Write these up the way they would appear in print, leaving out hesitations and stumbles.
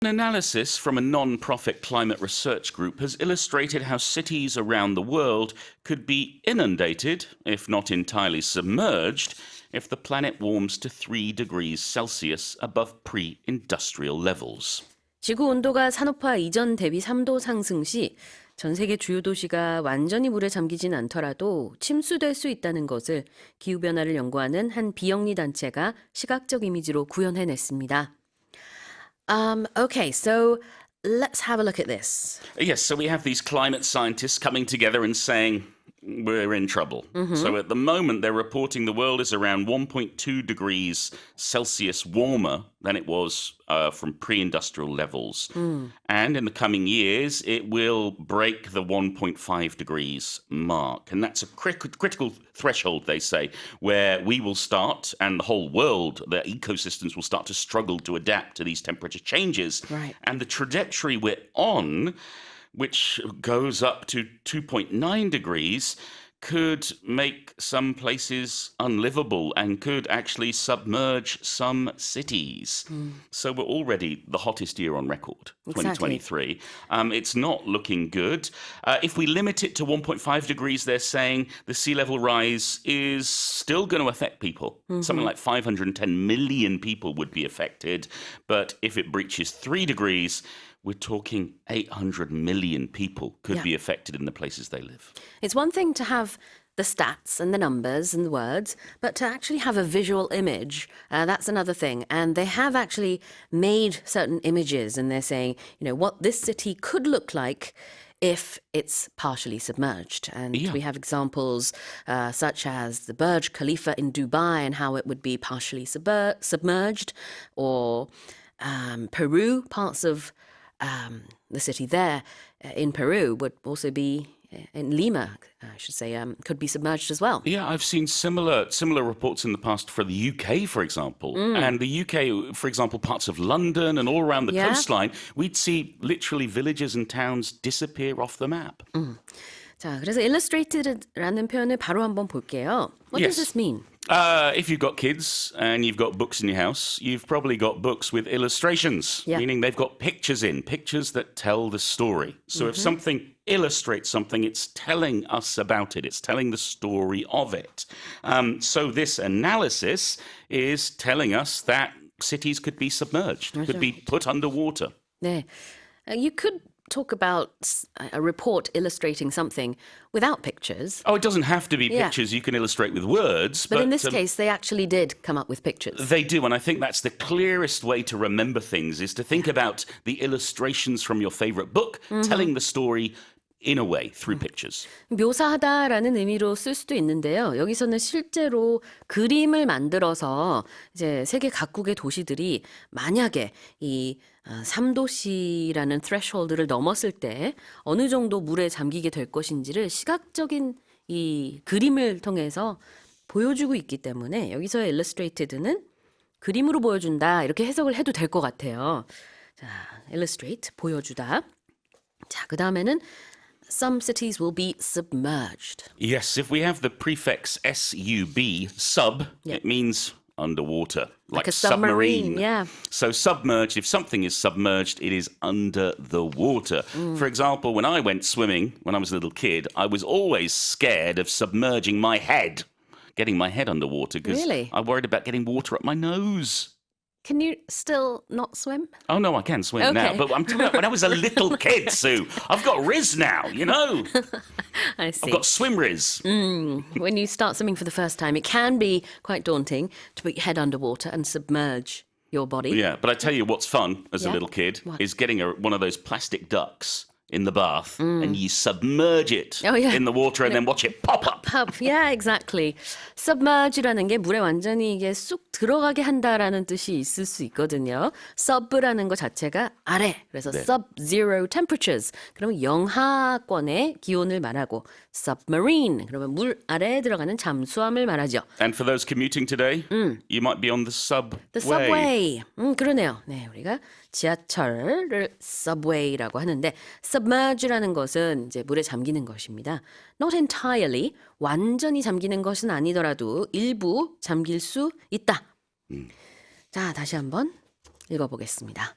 An analysis from a non-profit climate research group has illustrated how cities around the world could be inundated, if not entirely submerged, if the planet warms to 3 degrees Celsius above pre-industrial levels. 지구 온도가 산업화 이전 대비 3도 상승 시 전 세계 주요 도시가 완전히 물에 잠기진 않더라도 침수될 수 있다는 것을 기후변화를 연구하는 한 비영리 단체가 시각적 이미지로 구현해냈습니다. Okay, so let's have a look at this. Yes, so we have these climate scientists coming together and saying, we're in trouble. So at the moment, they're reporting the world is around 1.2 degrees Celsius warmer than it was from pre-industrial levels. And in the coming years, it will break the 1.5 degrees mark. And that's a critical threshold, they say, where we will start, and the whole world, the ecosystems will start to struggle to adapt to these temperature changes. Right. And the trajectory we're on, which goes up to 2.9 degrees, could make some places unlivable and could actually submerge some cities. So we're already the hottest year on record, Exactly. 2023. It's not looking good. If we limit it to 1.5 degrees, they're saying the sea level rise is still going to affect people. Something like 510 million people would be affected. But if it breaches 3 degrees, we're talking 800 million people could be affected in the places they live. It's one thing to have the stats and the numbers and the words, but to actually have a visual image, that's another thing. And they have actually made certain images, and they're saying, you know, what this city could look like if it's partially submerged. And we have examples such as the Burj Khalifa in Dubai and how it would be partially submerged, or Peru, parts of the city there in Peru would also be, in Lima, I should say, could be submerged as well. Yeah, I've seen similar reports in the past for the UK, for example. And the UK, for example, parts of London and all around the coastline, we'd see literally villages and towns disappear off the map. 자, 그래서 illustrated라는 표현을 바로 한번 볼게요. What does this mean? If you've got kids and you've got books in your house, you've probably got books with illustrations, meaning they've got pictures that tell the story. So if something illustrates something, it's telling us about it. It's telling the story of it. So this analysis is telling us that cities could be submerged, could be put underwater. 네, you could talk about a report illustrating something without pictures. Oh, it doesn't have to be pictures. You can illustrate with words. But in this case, they actually did come up with pictures. They do, and I think that's the clearest way to remember things, is to think about the illustrations from your favorite book, telling the story in a way, through pictures. 묘사하다라는 의미로 쓸 수도 있는데요. 여기서는 실제로 그림을 만들어서 이제 세계 각국의 도시들이 만약에 이 3도씨라는 threshold를 넘었을 때 어느 정도 물에 잠기게 될 것인지를 시각적인 이 그림을 통해서 보여주고 있기 때문에 여기서의 illustrated는 그림으로 보여준다 이렇게 해석을 해도 될 것 같아요. 자, illustrate, 보여주다. 자, 그 다음에는 some cities will be submerged. Yes, if we have the prefix sub, sub, it means underwater, like a submarine. Yeah. So submerged, if something is submerged, it is under the water. For example, when I went swimming when I was a little kid, I was always scared of submerging my head, getting my head underwater, because I worried about getting water up my nose. Can you still not swim? Oh, no, I can swim now. But I'm talking about when I was a little kid, Sue. I've got Riz now, you know. I see. I've got swim Riz. When you start swimming for the first time, it can be quite daunting to put your head underwater and submerge your body. Yeah, but I tell you what's fun as a little kid is getting one of those plastic ducks in the bath and you submerge it in the water and then watch it pop up. Yeah, exactly. Submerge라는 게 물에 완전히 이게 쑥 들어가게 한다라는 뜻이 있을 수 있거든요. sub라는 거 자체가 아래. 그래서 sub-zero temperatures. 그러면 영하권의 기온을 말하고 submarine. 그러면 물 아래에 들어가는 잠수함을 말하죠. And for those commuting today, you might be on the subway. The subway. 그러네요. 네, 우리가 지하철을 subway라고 하는데 submerge라는 것은 이제 물에 잠기는 것입니다. Not entirely, 완전히 잠기는 것은 아니더라도 일부 잠길 수 있다. 자, 다시 한번 읽어보겠습니다.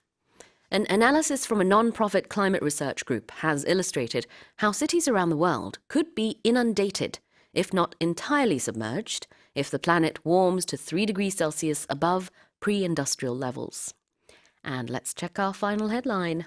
An analysis from a non-profit climate research group has illustrated how cities around the world could be inundated, if not entirely submerged, if the planet warms to 3 degrees Celsius above pre-industrial levels. And let's check our final headline.